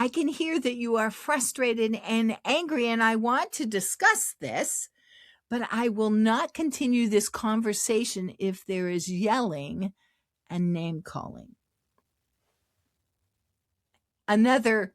I can hear that you are frustrated and angry, and I want to discuss this, but I will not continue this conversation if there is yelling and name calling. Another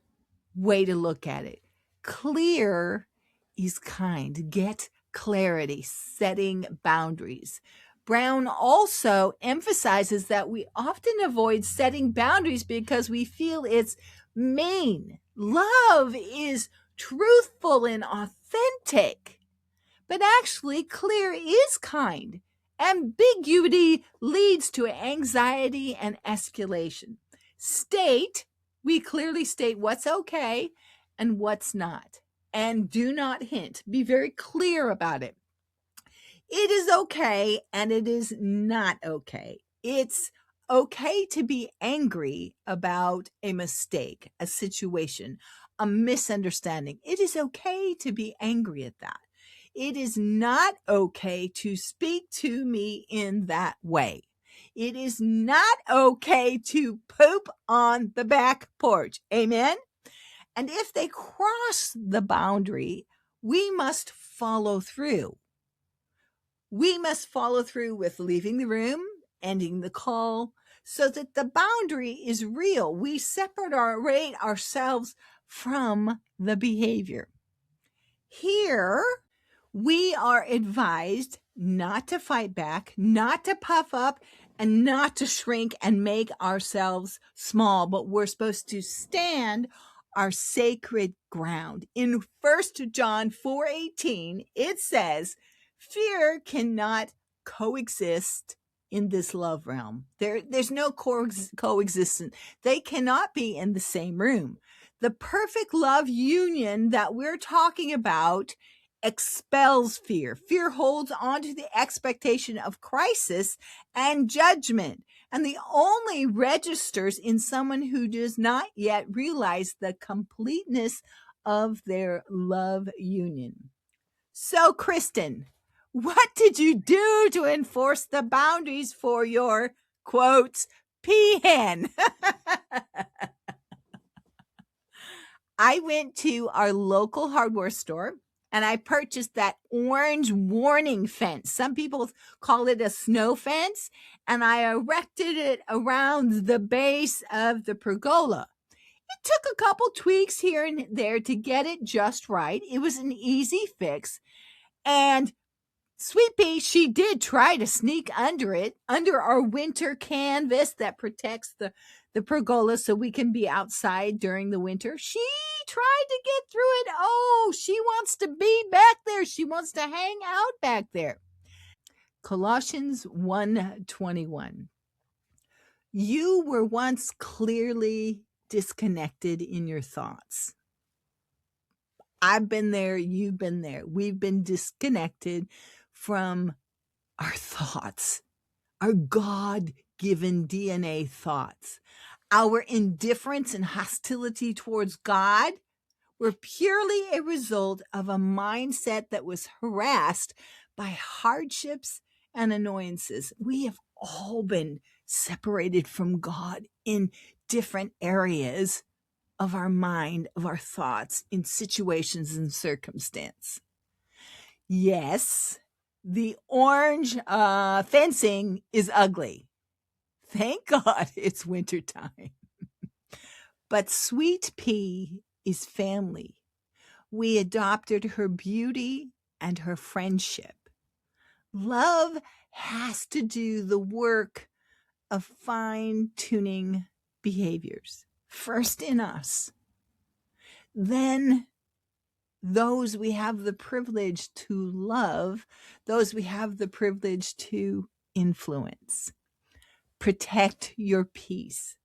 way to look at it, clear is kind. Get clarity, setting boundaries. Brown also emphasizes that we often avoid setting boundaries because we feel it's mean. Love is truthful and authentic, but actually, clear is kind. Ambiguity leads to anxiety and escalation. We clearly state what's okay and what's not. And do not hint. Be very clear about it. It is okay and it is not okay. It's okay to be angry about a mistake, a situation, a misunderstanding. It is okay to be angry at that. It is not okay to speak to me in that way. It is not okay to poop on the back porch. Amen? And if they cross the boundary, we must follow through. We must follow through with leaving the room, ending the call, so that the boundary is real. We separate ourselves from the behavior. Here, we are advised not to fight back, not to puff up, and not to shrink and make ourselves small, but we're supposed to stand our sacred ground. In 1 John 4:18, it says, fear cannot coexist in this love realm. There's no coexistence. They cannot be in the same room. The perfect love union that we're talking about expels fear. Fear holds on to the expectation of crisis and judgment, and the only registers in someone who does not yet realize the completeness of their love union. So, Kristen, what did you do to enforce the boundaries for your, quotes, peahen? I went to our local hardware store and I purchased that orange warning fence. Some people call it a snow fence, and I erected it around the base of the pergola. It took a couple tweaks here and there to get it just right. It was an easy fix. And Sweet Pea, she did try to sneak under it, under our winter canvas that protects the pergola so we can be outside during the winter. She tried to get through it. Oh, she wants to be back there. She wants to hang out back there. Colossians 1:21. You were once clearly disconnected in your thoughts. I've been there. You've been there. We've been disconnected from our thoughts, our God-given DNA thoughts. Our indifference and hostility towards God were purely a result of a mindset that was harassed by hardships and annoyances. We have all been separated from God in different areas of our mind, of our thoughts, in situations and circumstance. Yes, the orange fencing is ugly. Thank God it's wintertime. But Sweet Pea is family. We adopted her beauty and her friendship. Love has to do the work of fine-tuning behaviors, first in us, then those we have the privilege to love, those we have the privilege to influence. Protect your peace.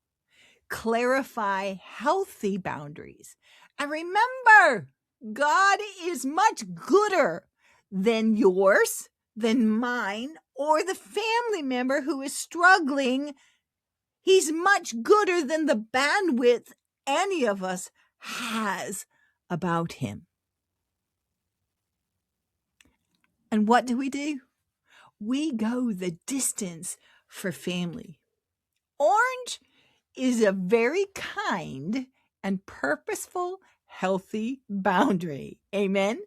Clarify healthy boundaries. And remember, God is much gooder than yours, than mine, or the family member who is struggling. He's much gooder than the bandwidth any of us has about him. And what do? We go the distance for family. Orange is a very kind and purposeful, healthy boundary. Amen.